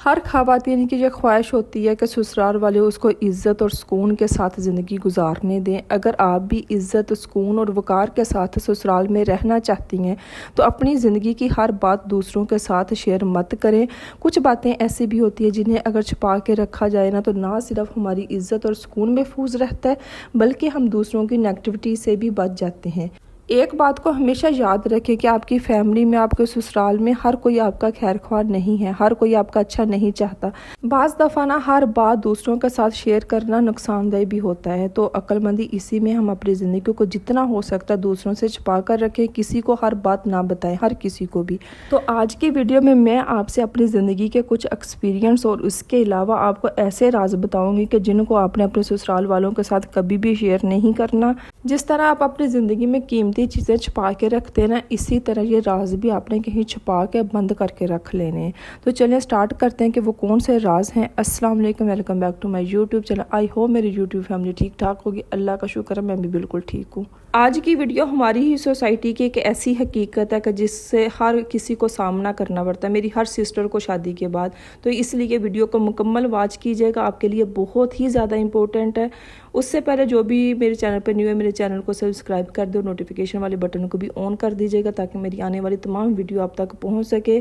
हर ख़वातीन की ये ख्वाहिश होती है कि ससुराल वाले उसको इज़्ज़त और सुकून के साथ ज़िंदगी गुजारने दें। अगर आप भी इज़्ज़त, सुकून और वक़ार के साथ ससुराल में रहना चाहती हैं तो अपनी ज़िंदगी की हर बात दूसरों के साथ शेयर मत करें। कुछ बातें ऐसी भी होती हैं जिन्हें अगर छुपा के रखा जाए ना, तो ना सिर्फ हमारी इज़्ज़त और सुकून महफूज रहता है, बल्कि हम दूसरों की नेगेटिविटी से भी बच जाते हैं। एक बात को हमेशा याद रखें कि आपकी फैमिली में, आपके ससुराल में हर कोई आपका खैर ख्वाह नहीं है, हर कोई आपका अच्छा नहीं चाहता। बाज़ दफ़ा ना हर बात दूसरों के साथ शेयर करना नुकसानदेह भी होता है, तो अक्लमंदी इसी में हम अपनी ज़िंदगी को जितना हो सकता है दूसरों से छुपा कर रखें, किसी को हर बात ना बताएं, हर किसी को भी। तो आज की वीडियो में मैं आपसे अपनी ज़िंदगी के कुछ एक्सपीरियंस और उसके अलावा आपको ऐसे राज बताऊँगी कि जिनको आपने अपने ससुराल वालों के साथ कभी भी शेयर नहीं करना। जिस तरह आप अपनी ज़िंदगी में कीमती चीज़ें छुपा के रखते हैं ना, इसी तरह ये राज भी आपने कहीं छुपा के बंद करके रख लेने हैं। तो चलिए स्टार्ट करते हैं कि वो कौन से राज हैं। अस्सलाम वालेकुम, welcome back to my YouTube channel. I hope मेरी यूट्यूब फैमिली ठीक ठाक होगी। अल्लाह का शुक्र है, मैं भी बिल्कुल ठीक हूँ। आज की वीडियो हमारी ही सोसाइटी की एक ऐसी हकीकत है कि जिससे हर किसी को सामना करना पड़ता है, मेरी हर सिस्टर को शादी के बाद। तो इसलिए वीडियो को मुकम्मल वॉच कीजिएगा, आपके लिए बहुत ही ज़्यादा इंपॉर्टेंट है। उससे पहले जो भी मेरे चैनल पर न्यू है, मेरे चैनल को सब्सक्राइब कर दो, नोटिफिकेशन वाले बटन को भी ऑन कर दीजिएगा ताकि मेरी आने वाली तमाम वीडियो आप तक पहुंच सके।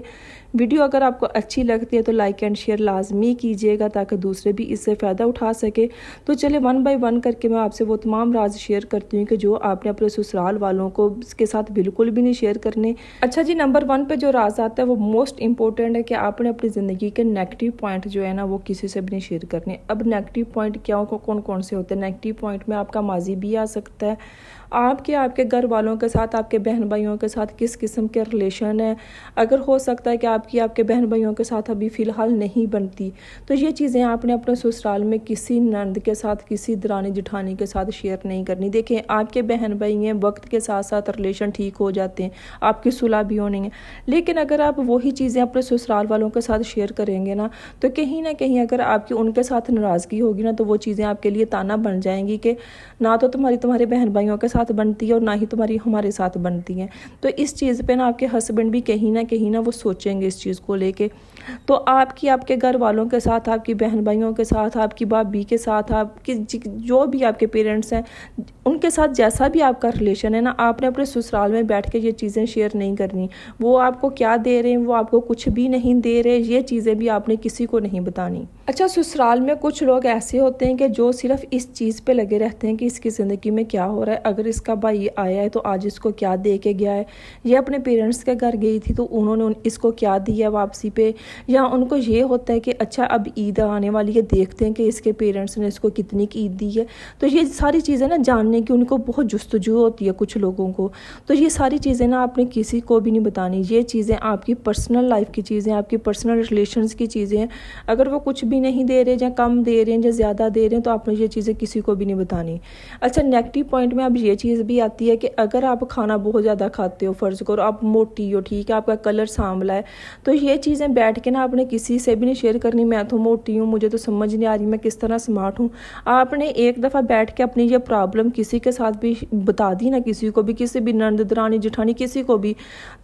वीडियो अगर आपको अच्छी लगती है तो लाइक एंड शेयर लाजमी कीजिएगा ताकि दूसरे भी इससे फ़ायदा उठा सके। तो चले वन बाय वन करके मैं आपसे वो तमाम राज शेयर करती हूँ कि जो आपने अपने ससुराल वालों को इसके साथ बिल्कुल भी नहीं शेयर करने। अच्छा जी, नंबर 1 पे जो राज आता है वो मोस्ट इंपॉर्टेंट है कि आपने अपनी ज़िंदगी के नेगेटिव पॉइंट जो है ना, वो किसी से भी नहीं शेयर करने। अब नेगेटिव पॉइंट क्या हो, कौन कौन से होते हैं? नेगेटिव पॉइंट में आपका माजी भी आ सकता है, आपके घर वालों के साथ, आपके बहन भाइयों के साथ किस किस्म के रिलेशन है। अगर हो सकता है कि आपके बहन भाइयों के साथ अभी फ़िलहाल नहीं बनती, तो ये चीज़ें आपने अपने ससुराल में किसी नंद के साथ, किसी दरानी जिठानी के साथ शेयर नहीं करनी। देखें, आपके बहन भाई हैं, वक्त के साथ साथ रिलेशन ठीक हो जाते हैं, आपकी सुलह भी होनी है। लेकिन अगर आप वही चीज़ें अपने ससुराल वालों के साथ शेयर करेंगे ना, तो कहीं ना कहीं अगर आपकी उनके साथ नाराज़गी होगी ना, तो वो चीज़ें आपके लिए ताना बन जाएंगी कि ना तो तुम्हारे बहन भाइयों के साथ बनती है और ना ही तुम्हारी हमारे साथ बनती हैं। तो इस चीज़ पे ना आपके हस्बैंड भी कहीं ना वो सोचेंगे इस चीज़ को लेके। तो आपके घर वालों के साथ, आपकी बहन भाइयों के साथ, आपकी भाभी के साथ, आपके जो भी आपके पेरेंट्स हैं, उनके साथ जैसा भी आपका रिलेशन है ना, आपने अपने ससुराल में बैठ के ये चीज़ें शेयर नहीं करनी। वो आपको क्या दे रहे हैं, वो आपको कुछ भी नहीं दे रहे, ये चीज़ें भी आपने किसी को नहीं बतानी। अच्छा, ससुराल में कुछ लोग ऐसे होते हैं कि जो सिर्फ इस चीज़ पे लगे रहते हैं कि इसकी ज़िंदगी में क्या हो रहा है, अगर इसका भाई आया है तो आज इसको क्या दे के गया है, ये अपने पेरेंट्स के घर गई थी तो उन्होंने इसको क्या दिया वापसी पे। या उनको ये होता है कि अच्छा अब ईद आने वाली है, देखते हैं कि इसके पेरेंट्स ने इसको कितनी की ईद दी है। तो ये सारी चीज़ें ना जानने की उनको बहुत जुस्तजू होती है कुछ लोगों को। तो ये सारी चीज़ें ना आपने किसी को भी नहीं बतानी। ये चीज़ें आपकी पर्सनल लाइफ की चीज़ें, आपकी पर्सनल रिलेशंस की चीज़ें हैं। अगर वो कुछ भी नहीं दे रहे, या कम दे रहे हैं, या ज़्यादा दे रहे हैं, तो आपने ये चीज़ें किसी को भी नहीं बतानी। अच्छा, नेगेटिव पॉइंट में अब ये चीज़ भी आती है कि अगर आप खाना बहुत ज़्यादा खाते हो, फ़र्ज़ करो आप मोटी हो, ठीक है, आपका कलर सांवला है, तो ये चीज़ें बैठ के ना आपने किसी से भी नहीं शेयर करनी। मैं तो मोटी हूँ, मुझे तो समझ नहीं आ रही मैं किस तरह स्मार्ट हूँ। आपने एक दफ़ा बैठ के अपनी ये प्रॉब्लम किसी के साथ भी बता दी ना, किसी को भी, किसी भी नंद दरानी जिठानी किसी को भी,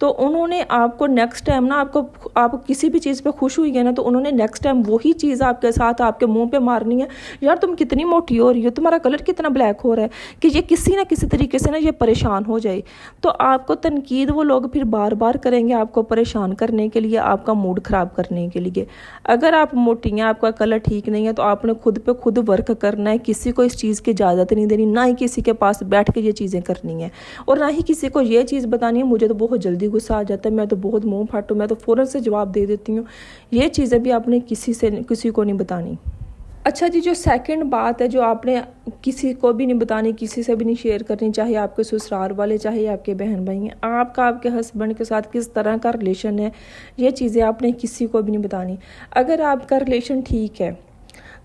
तो उन्होंने आपको नेक्स्ट टाइम ना, आप किसी भी चीज़ पे खुश हुई है ना, तो उन्होंने नेक्स्ट टाइम वही चीज़ आपके साथ आपके मुंह पे मारनी है। यार तुम कितनी मोटी हो रही हो, तुम्हारा कलर कितना ब्लैक हो रहा है, कि ये किसी ना किसी तरीके से ना ये परेशान हो जाए। तो आपको तनकीद वो लोग फिर बार बार करेंगे, आपको परेशान करने के लिए, आपका मूड ख़राब करने के लिए। अगर आप मोटी हैं, आपका कलर ठीक नहीं है, तो आपने खुद पे खुद वर्क करना है। किसी को इस चीज़ की इजाज़त नहीं देनी, ना ही किसी के पास बैठ के ये चीज़ें करनी है, और ना ही किसी को ये चीज़ बतानी है। मुझे तो बहुत जल्दी गुस्सा आ जाता है, मैं तो बहुत मुँह फाटू, मैं तो फ़ौरन से जवाब दे देती हूँ। ये चीज़ें भी आपने किसी को नहीं बतानी। अच्छा जी, जो सेकंड बात है जो आपने किसी को भी नहीं बतानी, किसी से भी नहीं शेयर करनी, चाहे आपके ससुराल वाले, चाहे आपके बहन भाई हैं, आपके हस्बैंड के साथ किस तरह का रिलेशन है, ये चीज़ें आपने किसी को भी नहीं बतानी। अगर आपका रिलेशन ठीक है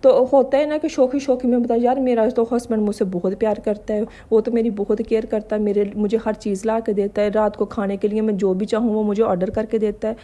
तो होता है ना कि शौकी में बताया, यार मेरा तो हस्बैंड मुझसे बहुत प्यार करता है, वो तो मेरी बहुत केयर करता है, मुझे हर चीज़ ला के देता है, रात को खाने के लिए मैं जो भी चाहूँ वो मुझे ऑर्डर करके देता है।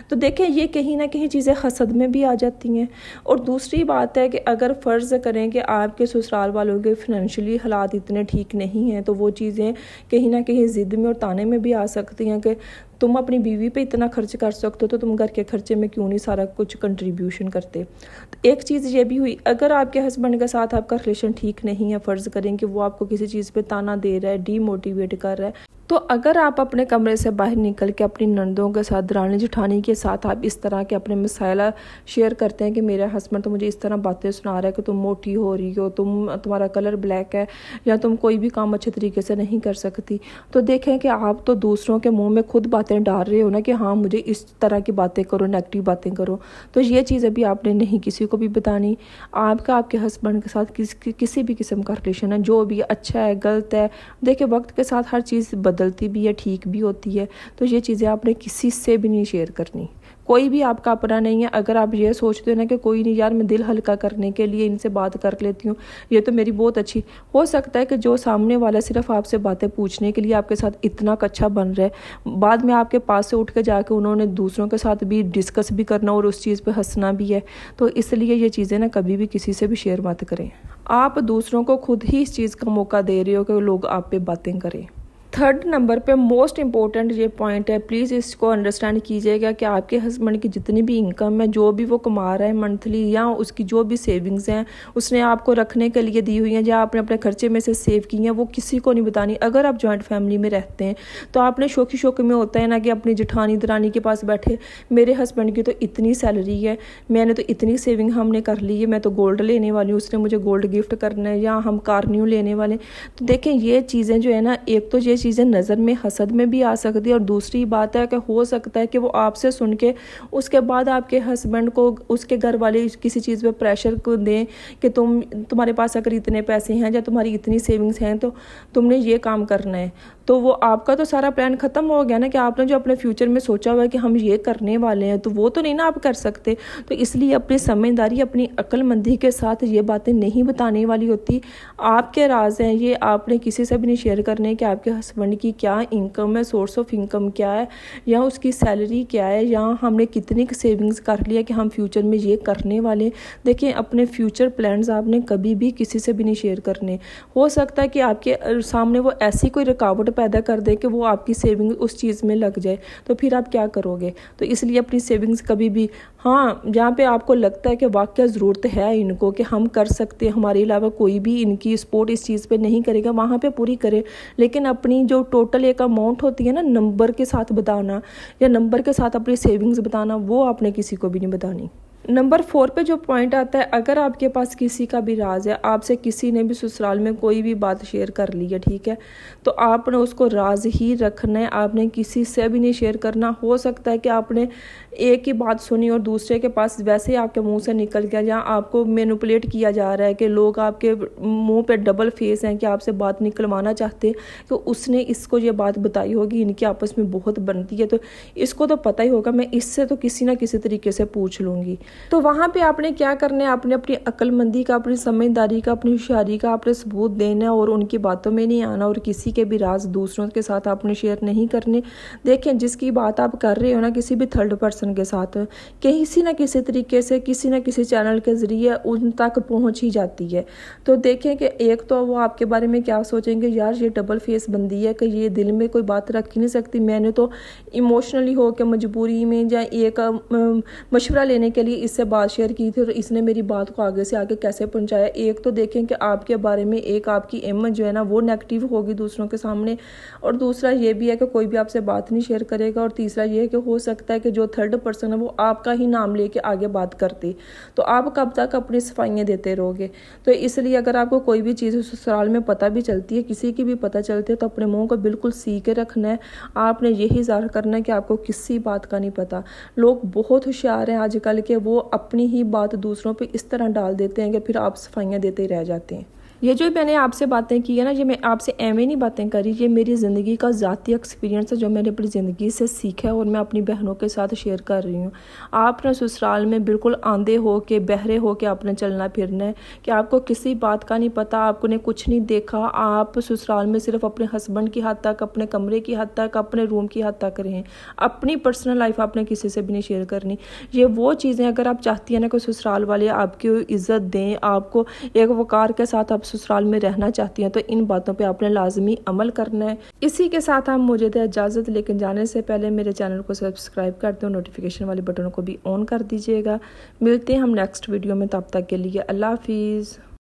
तो देखें, ये कहीं ना कहीं चीज़ें हसद में भी आ जाती हैं। और दूसरी बात है कि अगर फ़र्ज़ करें कि आपके ससुराल वालों के फाइनेंशियली हालात इतने ठीक नहीं हैं, तो वो चीज़ें कहीं ना कहीं ज़िद में और ताने में भी आ सकती हैं कि तुम अपनी बीवी पे इतना खर्च कर सकते हो तो तुम घर के खर्चे में क्यों नहीं सारा कुछ कंट्रीब्यूशन करते। तो एक चीज़ ये भी हुई, अगर आपके हस्बैंड के साथ आपका रिलेशन ठीक नहीं है, फ़र्ज़ करें कि वो आपको किसी चीज़ पे ताना दे रहा है, डीमोटिवेट कर रहा है, तो अगर आप अपने कमरे से बाहर निकल के अपनी नंदों के साथ, दरानी जेठानी के साथ आप इस तरह के अपने मसाइला शेयर करते हैं कि मेरा हस्बैंड तो मुझे इस तरह बातें सुना रहा है कि तुम मोटी हो रही हो, तुम्हारा कलर ब्लैक है, या तुम कोई भी काम अच्छे तरीके से नहीं कर सकती, तो देखें कि आप तो दूसरों के मुंह में खुद बातें डाल रहे हो ना कि हाँ मुझे इस तरह की बातें करो, नेगेटिव बातें करो। तो ये चीज़ अभी आपने नहीं किसी को भी बतानी। आपका आपके हस्बैंड के साथ किसी भी किस्म का रिलेशन है, जो भी अच्छा है गलत है, देखिए वक्त के साथ हर चीज़ बदलती भी है, ठीक भी होती है, तो ये चीज़ें आपने किसी से भी नहीं शेयर करनी। कोई भी आपका अपना नहीं है। अगर आप ये सोचते हो ना कि कोई नहीं यार, मैं दिल हल्का करने के लिए इनसे बात कर लेती हूँ, ये तो मेरी बहुत अच्छी, हो सकता है कि जो सामने वाला सिर्फ आपसे बातें पूछने के लिए आपके साथ इतना अच्छा बन रहा है, बाद में आपके पास से उठ के जाके उन्होंने दूसरों के साथ भी डिस्कस भी करना और उस चीज़ पर हंसना भी है। तो इसलिए ये चीज़ें ना कभी भी किसी से भी शेयर मत करें। आप दूसरों को खुद ही इस चीज़ का मौका दे रहे हो कि लोग आप पे बातें करें। थर्ड नंबर पे मोस्ट इम्पोर्टेंट ये पॉइंट है, प्लीज़ इसको अंडरस्टैंड कीजिएगा कि आपके हस्बैंड की जितनी भी इनकम है, जो भी वो कमा रहा है मंथली, या उसकी जो भी सेविंग्स हैं उसने आपको रखने के लिए दी हुई हैं, या आपने अपने खर्चे में से सेव की हैं, वो किसी को नहीं बतानी। अगर आप जॉइंट फैमिली में रहते हैं तो आपने शौकी शौकी में होता है ना कि अपनी जेठानी दरानी के पास बैठे, मेरे हस्बैंड की तो इतनी सैलरी है, मैंने तो इतनी सेविंग हमने कर ली है, मैं तो गोल्ड लेने वाली हूँ, उसने मुझे गोल्ड गिफ्ट करना है, या हम कार न्यू लेने वाले। तो देखें ये चीज़ें जो है ना, एक तो ये चीज़ें नज़र में हसद में भी आ सकती है, और दूसरी बात है कि हो सकता है कि वो आपसे सुन के उसके बाद आपके हस्बैंड को उसके घर वाले किसी चीज़ पे प्रेशर को दें कि तुम्हारे पास अगर इतने पैसे हैं या तुम्हारी इतनी सेविंग्स हैं तो तुमने ये काम करना है। तो वो आपका तो सारा प्लान ख़त्म हो गया ना, कि आपने जो अपने फ्यूचर में सोचा हुआ है कि हम ये करने वाले हैं, तो वो तो नहीं ना आप कर सकते। तो इसलिए अपनी समझदारी, अपनी अक्लमंदी के साथ ये बातें नहीं बताने वाली होती। आपके राज हैं, ये आपने किसी से भी नहीं शेयर करने कि आपके हस्बैंड की क्या इनकम है, सोर्स ऑफ इनकम क्या है, या उसकी सैलरी क्या है, या हमने कितनी सेविंग्स कर लिया कि हम फ्यूचर में ये करने वाले। देखिए अपने फ्यूचर प्लान्स आपने कभी भी किसी से भी नहीं शेयर करने। हो सकता है कि आपके सामने वो ऐसी कोई रुकावट पैदा कर दे कि वो आपकी सेविंग उस चीज़ में लग जाए, तो फिर आप क्या करोगे। तो इसलिए अपनी सेविंग्स कभी भी, हाँ जहाँ पे आपको लगता है कि वाकई ज़रूरत है इनको कि हम कर सकते हैं, हमारे अलावा कोई भी इनकी सपोर्ट इस चीज़ पे नहीं करेगा, वहाँ पे पूरी करें। लेकिन अपनी जो टोटल एक अमाउंट होती है ना, नंबर के साथ बताना या नंबर के साथ अपनी सेविंग्स बताना, वो आपने किसी को भी नहीं बतानी। नंबर 4 पे जो पॉइंट आता है, अगर आपके पास किसी का भी राज है, आपसे किसी ने भी ससुराल में कोई भी बात शेयर कर ली है, ठीक है, तो आपने उसको राज ही रखना है, आपने किसी से भी नहीं शेयर करना। हो सकता है कि आपने एक ही बात सुनी और दूसरे के पास वैसे ही आपके मुंह से निकल गया, या आपको मैनिपुलेट किया जा रहा है कि लोग आपके मुंह पे डबल फेस हैं कि आपसे बात निकलवाना चाहते, तो उसने इसको ये बात बताई होगी, इनकी आपस में बहुत बनती है, तो इसको तो पता ही होगा, मैं इससे तो किसी ना किसी तरीके से पूछ लूँगी। तो वहाँ पे आपने क्या करना है, आपने अपनी अक्लमंदी का, अपनी समझदारी का, अपनी होशियारी का आपने सबूत देना है, और उनकी बातों में नहीं आना, और किसी के भी राज दूसरों के साथ आपने शेयर नहीं करने। देखें जिसकी बात आप कर रहे हो ना, किसी भी थर्ड पर्सन के साथ, किसी ना किसी तरीके से, किसी ना किसी चैनल के ज़रिए उन तक पहुँच ही जाती है। तो देखें कि एक तो वो आपके बारे में क्या सोचेंगे, यार ये डबल फेस बंदी है कि ये दिल में कोई बात रख ही नहीं सकती, मैंने तो इमोशनली हो के मजबूरी में या एक मशवरा लेने के लिए इससे बात शेयर की थी, और इसने मेरी बात को आगे से आगे कैसे पहुंचाया। एक तो देखें कि आपके बारे में एक आपकी इमेज जो है ना वो नेगेटिव होगी दूसरों के सामने, और दूसरा ये भी है कि कोई भी आपसे बात नहीं शेयर करेगा, और तीसरा ये है कि हो सकता है कि जो थर्ड पर्सन है वो आपका ही नाम लेके आगे बात करती, तो आप कब तक अपनी सफाइयाँ देते रहोगे। तो इसलिए अगर आपको कोई भी चीज़ ससुराल में पता भी चलती है, किसी की भी पता चलती है, तो अपने मुँह को बिल्कुल सी के रखना है। आपने यही ज़ाहिर करना है कि आपको किसी बात का नहीं पता। लोग बहुत होशियार हैं आजकल के, वो अपनी ही बात दूसरों पे इस तरह डाल देते हैं कि फिर आप सफाइयाँ देते ही रह जाते हैं। ये जो मैंने आपसे बातें की है ना, ये मैं आपसे एवं नहीं बातें करी, ये मेरी ज़िंदगी का ज़ाती एक्सपीरियंस है जो मैंने अपनी ज़िंदगी से सीखा है, और मैं अपनी बहनों के साथ शेयर कर रही हूँ। आपने ससुराल में बिल्कुल आंधे हो के, बहरे हो के आपने चलना फिरना है कि आपको किसी बात का नहीं पता, आपने कुछ नहीं देखा, आप ससुराल में सिर्फ अपने हस्बैंड की हद तक, अपने कमरे की हद तक, अपने रूम की हद तक रहें। अपनी पर्सनल लाइफ आपने किसी से भी नहीं शेयर करनी। ये वो चीज़ें अगर आप चाहती हैं ना कि ससुराल वाले आपकी इज़्ज़त दें, आपको एक वक़ार के साथ आप ससुराल में रहना चाहती हैं तो इन बातों पे आपने लाजमी अमल करना है। इसी के साथ हम मुझे दे इजाज़त, लेकिन जाने से पहले मेरे चैनल को सब्सक्राइब कर दो, नोटिफिकेशन वाले बटनों को भी ऑन कर दीजिएगा। मिलते हैं हम नेक्स्ट वीडियो में, तब तक के लिए अल्लाह हाफिज़।